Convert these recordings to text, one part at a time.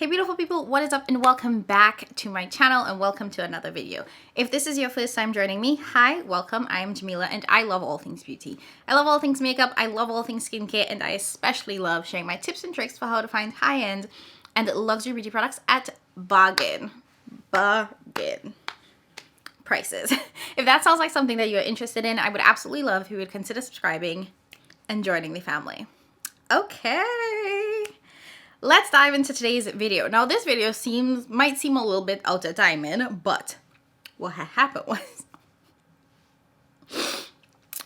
Hey beautiful people, what is up and welcome back to my channel and welcome to another video. If this is your first time joining me, hi, welcome, I am Jamila and I love all things beauty. I love all things makeup, I love all things skincare, and I especially love sharing my tips and tricks for how to find high-end and luxury beauty products at bargain prices. If that sounds like something that you're interested in, I would absolutely love if you would consider subscribing and joining the family. Okay. Let's dive into today's video. Now this video might seem a little bit out of timing, but what had happened was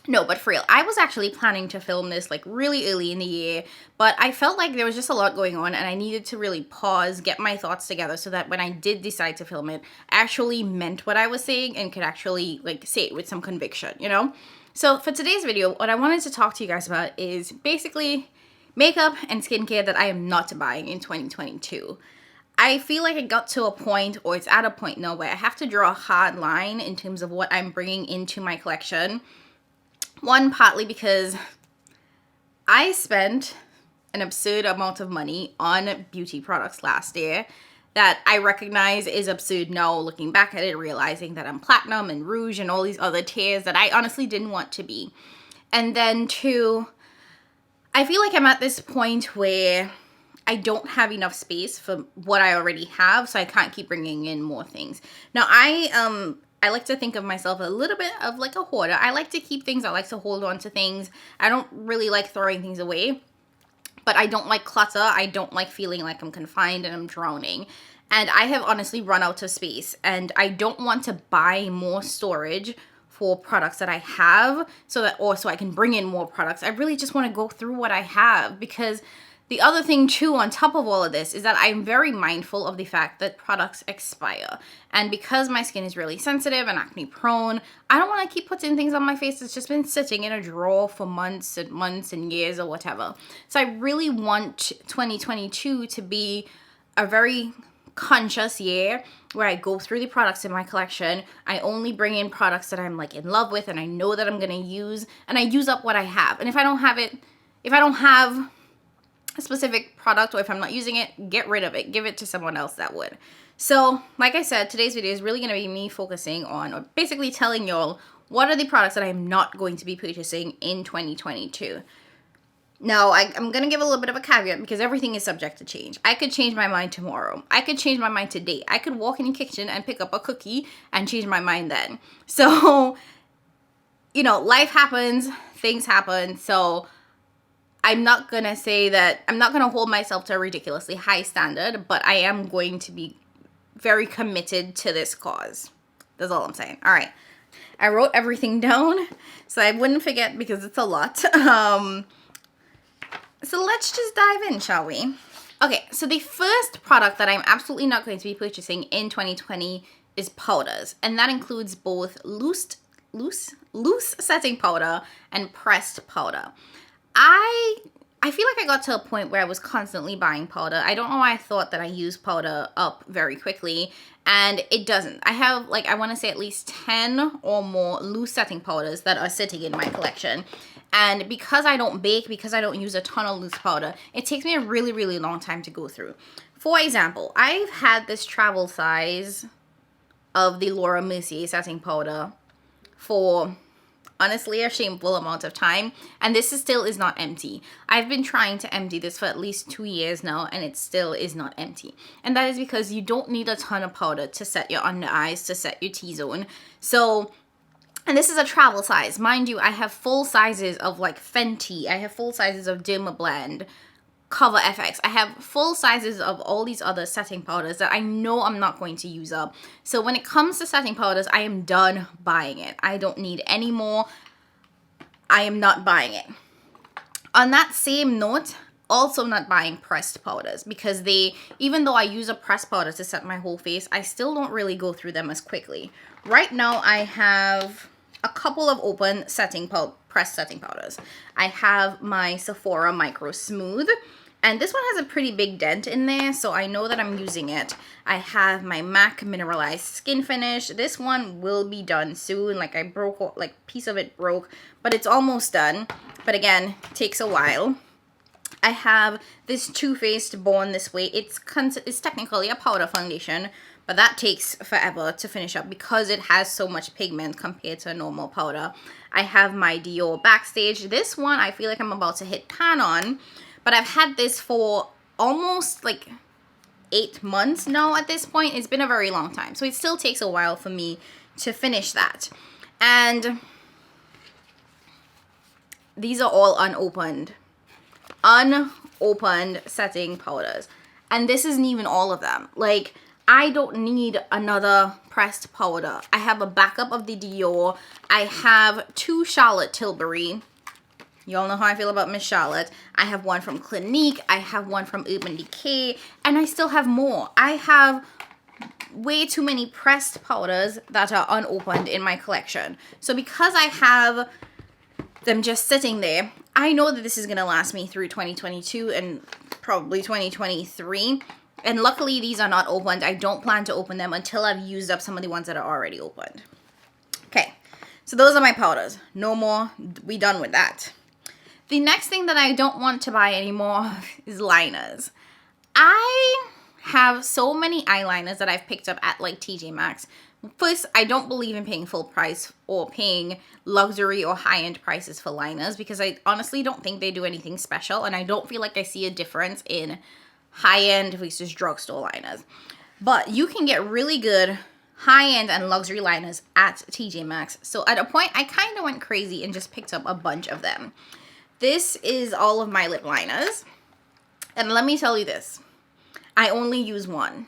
no, but for real, I was actually planning to film this like really early in the year, but I felt like there was just a lot going on and I needed to really pause, get my thoughts together so that when I did decide to film it, I actually meant what I was saying and could actually like say it with some conviction, you know? So for today's video, what I wanted to talk to you guys about is basically makeup and skincare that I am not buying in 2022. I feel like it got to a point, or it's at a point now, where I have to draw a hard line in terms of what I'm bringing into my collection. One, partly because I spent an absurd amount of money on beauty products last year that I recognize is absurd now, looking back at it, realizing that I'm platinum and rouge and all these other tiers that I honestly didn't want to be. And then two, I feel like I'm at this point where I don't have enough space for what I already have, so I can't keep bringing in more things. Now, I like to think of myself a little bit of like a hoarder. I like to keep things. I like to hold on to things. I don't really like throwing things away, but I don't like clutter. I don't like feeling like I'm confined and I'm drowning. And I have honestly run out of space, and I don't want to buy more storage for products that I have so I can bring in more products. I really just want to go through what I have, because the other thing too on top of all of this is that I'm very mindful of the fact that products expire. And because my skin is really sensitive and acne prone, I don't want to keep putting things on my face that's just been sitting in a drawer for months and years or whatever. So I really want 2022 to be a very conscious year where I go through the products in my collection. I only bring in products that I'm like in love with and I know that I'm going to use, and I use up what I have. And if I don't have a specific product, or if I'm not using it, get rid of it. Give it to someone else that would. So, like I said, today's video is really going to be me focusing on, or basically telling y'all, what are the products that I'm not going to be purchasing in 2022. Now, I'm going to give a little bit of a caveat because everything is subject to change. I could change my mind tomorrow. I could change my mind today. I could walk in the kitchen and pick up a cookie and change my mind then. So, you know, life happens, things happen. So I'm not going to say that, I'm not going to hold myself to a ridiculously high standard, but I am going to be very committed to this cause. That's all I'm saying. All right. I wrote everything down so I wouldn't forget because it's a lot. So let's just dive in, shall we? Okay, so the first product that I'm absolutely not going to be purchasing in 2020 is powders. And that includes both loose setting powder and pressed powder. I feel like I got to a point where I was constantly buying powder. I don't know why I thought that I used powder up very quickly, and it doesn't. I have like, I want to say at least 10 or more loose setting powders that are sitting in my collection. And because I don't bake, because I don't use a ton of loose powder, it takes me a really, really long time to go through. For example, I've had this travel size of the Laura Mercier setting powder for honestly a shameful amount of time, and this still is not empty. I've been trying to empty this for at least 2 years now, and it still is not empty. And that is because you don't need a ton of powder to set your under eyes, to set your T-zone. So, and this is a travel size. Mind you, I have full sizes of like Fenty, I have full sizes of Dermablend, Cover FX. I have full sizes of all these other setting powders that I know I'm not going to use up. So when it comes to setting powders, I am done buying it. I don't need any more. I am not buying it. On that same note, also not buying pressed powders because even though I use a pressed powder to set my whole face, I still don't really go through them as quickly. Right now I have a couple of open pressed setting powders. I have my Sephora Micro Smooth, and this one has a pretty big dent in there, so I know that I'm using it. I have my MAC Mineralized Skin Finish. This one will be done soon. Like piece of it broke, but it's almost done. But again, takes a while. I have this Too Faced Born This Way. It's technically a powder foundation, but that takes forever to finish up because it has so much pigment compared to a normal powder. I have my Dior Backstage. This one I feel like I'm about to hit pan on, but I've had this for almost like 8 months now at this point. It's been a very long time, so it still takes a while for me to finish that. And these are all unopened setting powders, and this isn't even all of them. Like, I don't need another pressed powder. I have a backup of the Dior. I have 2 Charlotte Tilbury. Y'all know how I feel about Miss Charlotte. I have one from Clinique. I have one from Urban Decay, and I still have more. I have way too many pressed powders that are unopened in my collection. So because I have them just sitting there, I know that this is going to last me through 2022 and probably 2023. And luckily these are not opened. I don't plan to open them until I've used up some of the ones that are already opened. Okay, so those are my powders. No more. We done with that. The next thing that I don't want to buy anymore is liners. I have so many eyeliners that I've picked up at like TJ Maxx. First, I don't believe in paying full price or paying luxury or high-end prices for liners because I honestly don't think they do anything special, and I don't feel like I see a difference in high-end versus drugstore liners. But you can get really good high-end and luxury liners at TJ Maxx. So at a point, I kind of went crazy and just picked up a bunch of them. This is all of my lip liners. And let me tell you this. I only use one.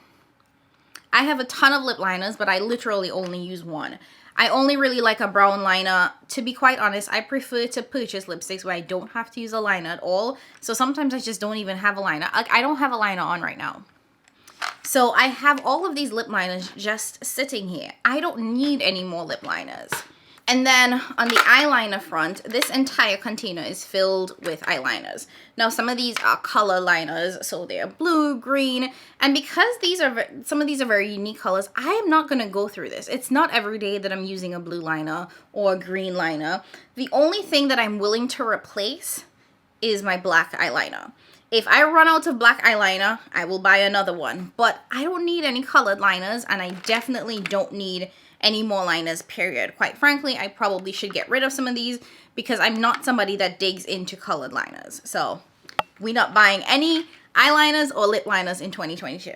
I have a ton of lip liners, but I literally only use one. I only really like a brown liner. To be quite honest, I prefer to purchase lipsticks where I don't have to use a liner at all. So sometimes I just don't even have a liner. Like, I don't have a liner on right now. So I have all of these lip liners just sitting here. I don't need any more lip liners. And then on the eyeliner front, this entire container is filled with eyeliners. Now, some of these are color liners, so they're blue, green, and because some of these are very unique colors, I am not going to go through this. It's not every day that I'm using a blue liner or a green liner. The only thing that I'm willing to replace is my black eyeliner. If I run out of black eyeliner, I will buy another one, but I don't need any colored liners, and I definitely don't need any more liners, period. Quite frankly, I probably should get rid of some of these because I'm not somebody that digs into colored liners. So we're not buying any eyeliners or lip liners in 2022.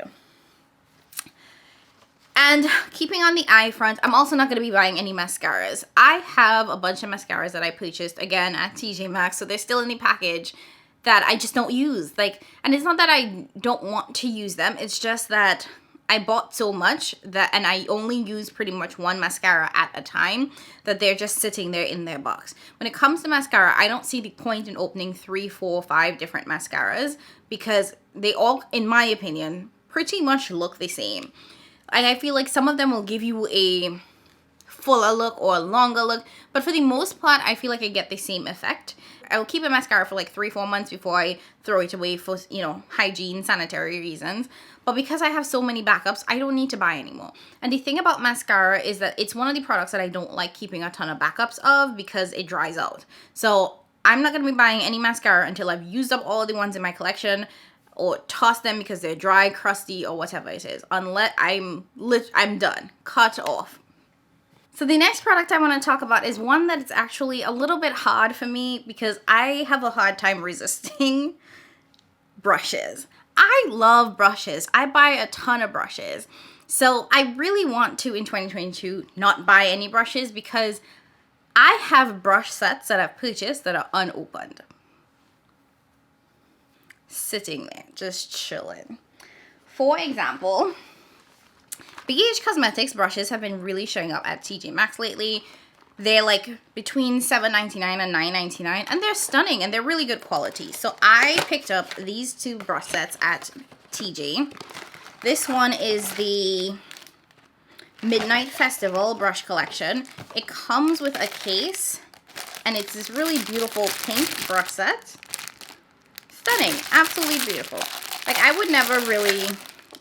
And keeping on the eye front, I'm also not going to be buying any mascaras. I have a bunch of mascaras that I purchased, again, at TJ Maxx, so they're still in the package that I just don't use. And it's not that I don't want to use them, it's just that I bought so much and I only use pretty much one mascara at a time that they're just sitting there in their box. When it comes to mascara, I don't see the point in opening 3, 4, 5 different mascaras because they all, in my opinion, pretty much look the same. And I feel like some of them will give you a fuller look or a longer look, but for the most part, I feel like I get the same effect. I will keep a mascara for like 3, 4 months before I throw it away for, hygiene, sanitary reasons. But because I have so many backups, I don't need to buy anymore. And the thing about mascara is that it's one of the products that I don't like keeping a ton of backups of because it dries out. So I'm not going to be buying any mascara until I've used up all of the ones in my collection or toss them because they're dry, crusty, or whatever it is. Unless I'm done. Cut off. So the next product I want to talk about is one that is actually a little bit hard for me because I have a hard time resisting brushes. I love brushes. I buy a ton of brushes. So I really want to, in 2022, not buy any brushes because I have brush sets that I've purchased that are unopened. Sitting there, just chilling. For example, BH Cosmetics brushes have been really showing up at TJ Maxx lately. They're like between $7.99 and $9.99, and they're stunning and they're really good quality. So I picked up these 2 brush sets at TJ. This one is the Midnight Festival brush collection. It comes with a case, and it's this really beautiful pink brush set. Stunning, absolutely beautiful. Like, I would never really,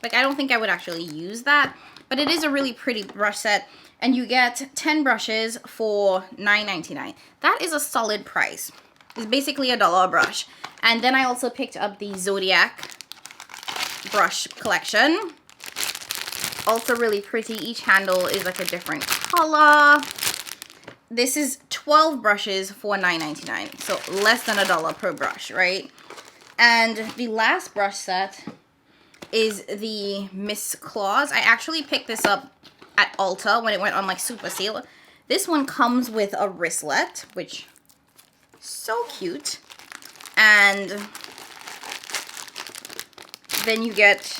I don't think I would actually use that, but it is a really pretty brush set, and you get 10 brushes for $9.99. That is a solid price. It's basically $1 a brush. And then I also picked up the Zodiac brush collection. Also really pretty. Each handle is like a different color. This is 12 brushes for $9.99. So less than $1 per brush, right? And the last brush set is the Miss Claus. I actually picked this up at Ulta when it went on like super sale. This one comes with a wristlet, which is so cute. And then you get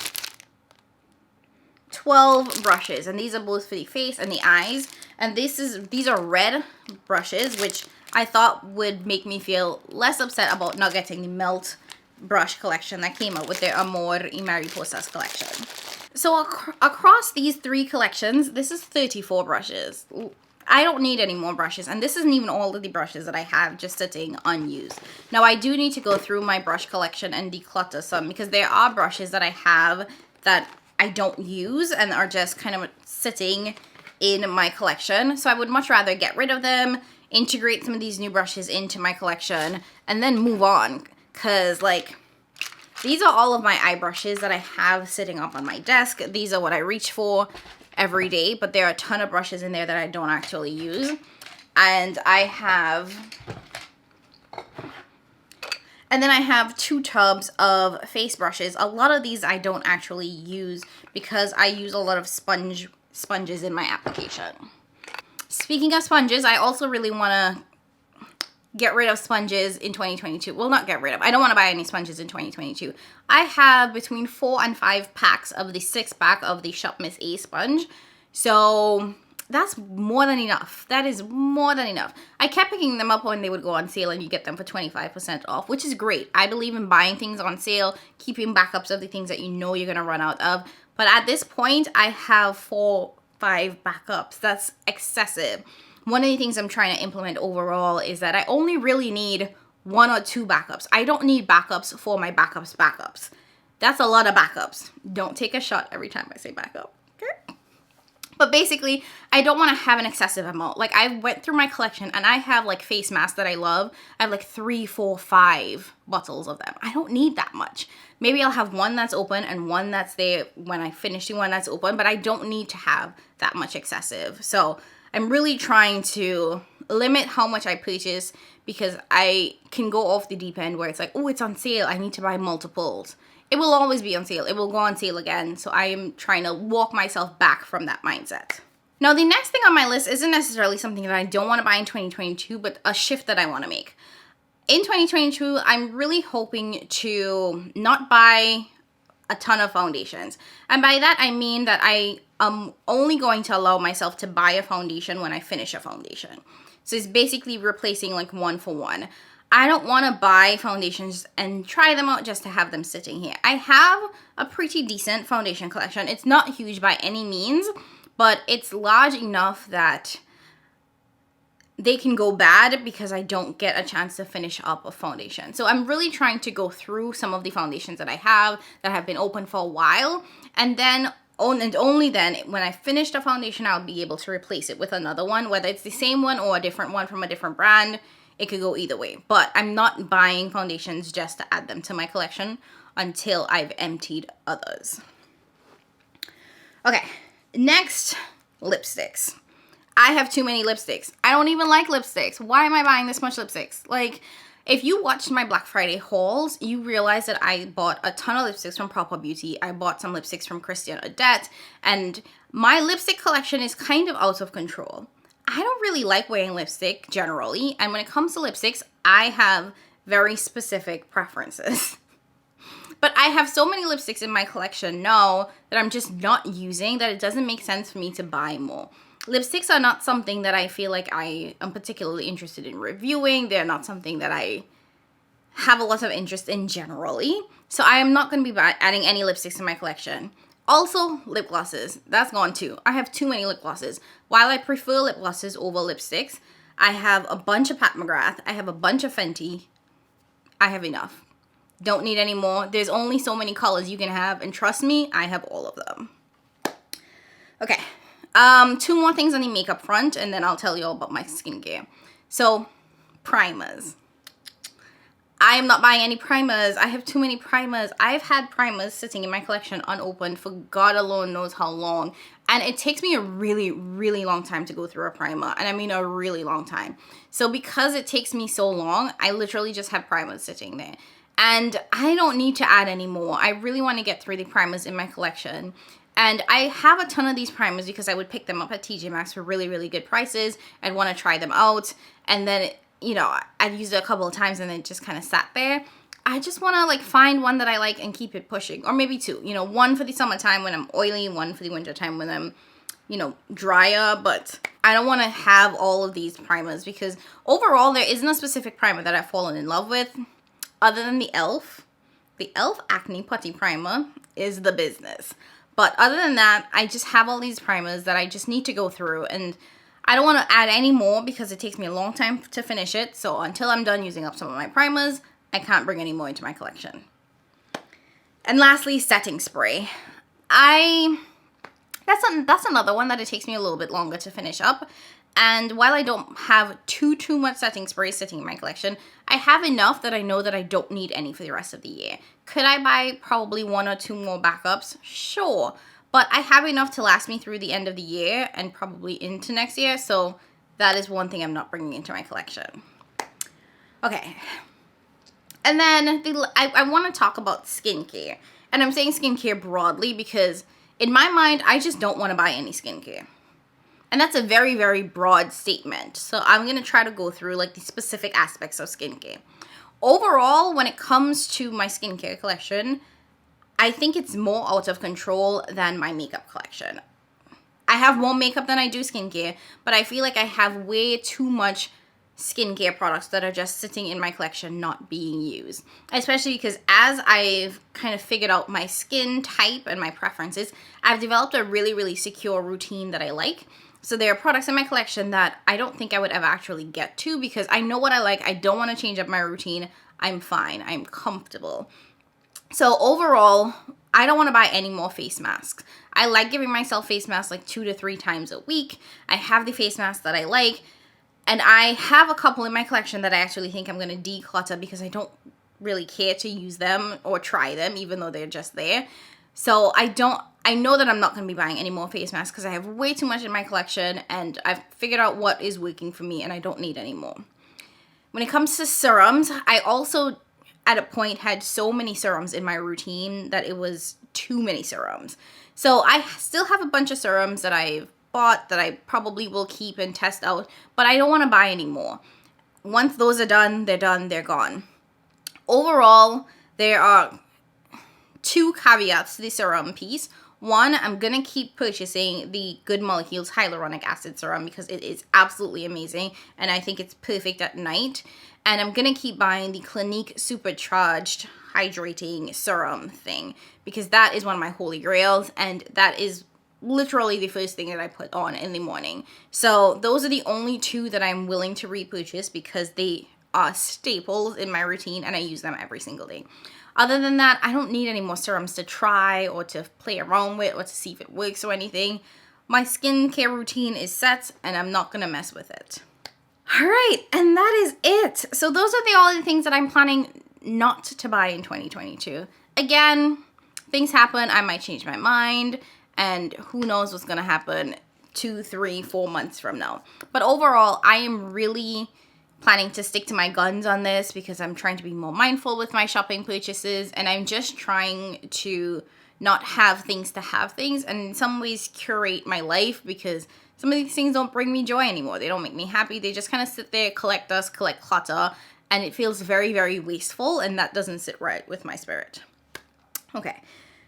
12 brushes, and these are both for the face and the eyes. And these are red brushes, which I thought would make me feel less upset about not getting the melt brush collection that came out with their Amor y Mariposas collection. So across these 3 collections, this is 34 brushes. I don't need any more brushes, and this isn't even all of the brushes that I have just sitting unused. Now, I do need to go through my brush collection and declutter some, because there are brushes that I have that I don't use and are just kind of sitting in my collection. So I would much rather get rid of them, integrate some of these new brushes into my collection, and then move on. Because, like, these are all of my eye brushes that I have sitting up on my desk. These are what I reach for every day, but there are a ton of brushes in there that I don't actually use. And then I have 2 tubs of face brushes. A lot of these I don't actually use because I use a lot of sponges in my application. Speaking of sponges, I also really want to get rid of sponges in 2022. Well, not get rid of. I don't want to buy any sponges in 2022. I have between 4 and 5 packs of the 6-pack of the Shop Miss A sponge. So that's more than enough. That is more than enough. I kept picking them up when they would go on sale and you get them for 25% off, which is great. I believe in buying things on sale, keeping backups of the things that you know you're going to run out of. But at this point, I have 4, 5 backups. That's excessive. One of the things I'm trying to implement overall is that I only really need 1 or 2 backups. I don't need backups for my backups. That's a lot of backups. Don't take a shot every time I say backup. Okay? But basically, I don't want to have an excessive amount. Like, I went through my collection and I have like face masks that I love. I have like 3, 4, 5 bottles of them. I don't need that much. Maybe I'll have one that's open and one that's there when I finish the one that's open, but I don't need to have that much excessive. So I'm really trying to limit how much I purchase, because I can go off the deep end where it's like, oh, it's on sale, I need to buy multiples. It will always be on sale. It will go on sale again. So I am trying to walk myself back from that mindset. Now, the next thing on my list isn't necessarily something that I don't want to buy in 2022, but a shift that I want to make. In 2022, I'm really hoping to not buy a ton of foundations. And by that, I mean that I am only going to allow myself to buy a foundation when I finish a foundation. So it's basically replacing like 1 for 1. I don't want to buy foundations and try them out just to have them sitting here. I have a pretty decent foundation collection. It's not huge by any means, but it's large enough that they can go bad because I don't get a chance to finish up a foundation. So I'm really trying to go through some of the foundations that I have been open for a while, and then only then, when I finish the foundation, I'll be able to replace it with another one, whether it's the same one or a different one from a different brand. It could go either way. But I'm not buying foundations just to add them to my collection until I've emptied others. Okay, next, lipsticks. I have too many lipsticks. I don't even like lipsticks. Why am I buying this much lipsticks? Like, if you watched my Black Friday hauls, you realize that I bought a ton of lipsticks from Proper Beauty. I bought some lipsticks from Christian Odette, and my lipstick collection is kind of out of control. I don't really like wearing lipstick generally, and when it comes to lipsticks, I have very specific preferences. But I have so many lipsticks in my collection now that I'm just not using that it doesn't make sense for me to buy more. Lipsticks are not something that I feel like I am particularly interested in reviewing. They're not something that I have a lot of interest in generally. So I am not going to be adding any lipsticks in my collection. Also, lip glosses. That's gone too. I have too many lip glosses. While I prefer lip glosses over lipsticks, I have a bunch of Pat McGrath. I have a bunch of Fenty. I have enough. Don't need any more. There's only so many colors you can have, and trust me, I have all of them. Okay. 2 more things on the makeup front, and then I'll tell you all about my skincare. So, primers. I am not buying any primers. I have too many primers. I've had primers sitting in my collection unopened for God alone knows how long. And it takes me a really, really long time to go through a primer. And I mean a really long time. So because it takes me so long, I literally just have primers sitting there. And I don't need to add any more. I really want to get through the primers in my collection. And I have a ton of these primers because I would pick them up at TJ Maxx for really, really good prices. I'd want to try them out. And then, you know, I'd used it a couple of times and then it just kind of sat there. I just want to like find one that I like and keep it pushing. Or maybe two. You know, one for the summertime when I'm oily, one for the wintertime when I'm, you know, drier. But I don't want to have all of these primers because overall there isn't a specific primer that I've fallen in love with other than the e.l.f. The e.l.f. Acne Putty Primer is the business. But other than that, I just have all these primers that I just need to go through. And I don't want to add any more because it takes me a long time to finish it. So until I'm done using up some of my primers, I can't bring any more into my collection. And lastly, setting spray. That's another one that it takes me a little bit longer to finish up. And while I don't have too much setting spray sitting in my collection, I have enough that I know that I don't need any for the rest of the year. Could I buy probably 1 or 2 more backups? Sure. But I have enough to last me through the end of the year and probably into next year. So that is one thing I'm not bringing into my collection. Okay. And then I want to talk about skincare. And I'm saying skincare broadly because in my mind, I just don't want to buy any skincare. And that's a very, very broad statement. So I'm going to try to go through like the specific aspects of skincare. Overall, when it comes to my skincare collection, I think it's more out of control than my makeup collection. I have more makeup than I do skincare, but I feel like I have way too much skincare products that are just sitting in my collection not being used. Especially because as I've kind of figured out my skin type and my preferences, I've developed a really, really secure routine that I like. So there are products in my collection that I don't think I would ever actually get to because I know what I like. I don't want to change up my routine. I'm fine. I'm comfortable. So overall, I don't want to buy any more face masks. I like giving myself face masks like 2 to 3 times a week. I have the face masks that I like. And I have a couple in my collection that I actually think I'm going to declutter because I don't really care to use them or try them, even though they're just there. So I know that I'm not going to be buying any more face masks because I have way too much in my collection and I've figured out what is working for me and I don't need any more. When it comes to serums, I also at a point had so many serums in my routine that it was too many serums. So I still have a bunch of serums that I've bought that I probably will keep and test out, but I don't want to buy any more. Once those are done, they're gone. Overall, there are 2 caveats to the serum piece. One, I'm going to keep purchasing the Good Molecules Hyaluronic Acid Serum because it is absolutely amazing and I think it's perfect at night. And I'm going to keep buying the Clinique Supercharged Hydrating Serum thing because that is one of my holy grails and that is literally the first thing that I put on in the morning. So those are the only 2 that I'm willing to repurchase because they are staples in my routine and I use them every single day. Other than that, I don't need any more serums to try or to play around with or to see if it works or anything. My skincare routine is set and I'm not going to mess with it. All right, and that is it. So those are all the things that I'm planning not to buy in 2022. Again, things happen. I might change my mind and who knows what's going to happen 2, 3, 4 months from now. But overall, I am really planning to stick to my guns on this because I'm trying to be more mindful with my shopping purchases and I'm just trying to not have things to have things and in some ways curate my life because some of these things don't bring me joy anymore. They don't make me happy. They just kind of sit there, collect dust, collect clutter, and it feels very, very wasteful and that doesn't sit right with my spirit. Okay,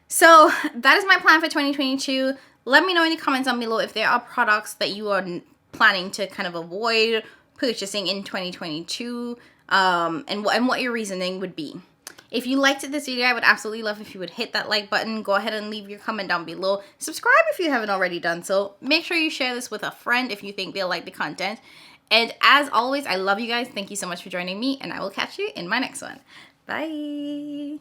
so that is my plan for 2022. Let me know in the comments down below if there are products that you are planning to kind of avoid purchasing in 2022 and what your reasoning would be. If you liked this video, I would absolutely love if you would hit that like button. Go ahead and leave your comment down below. Subscribe if you haven't already done so. Make sure you share this with a friend if you think they'll like the content. And as always, I love you guys. Thank you so much for joining me and I will catch you in my next one. Bye.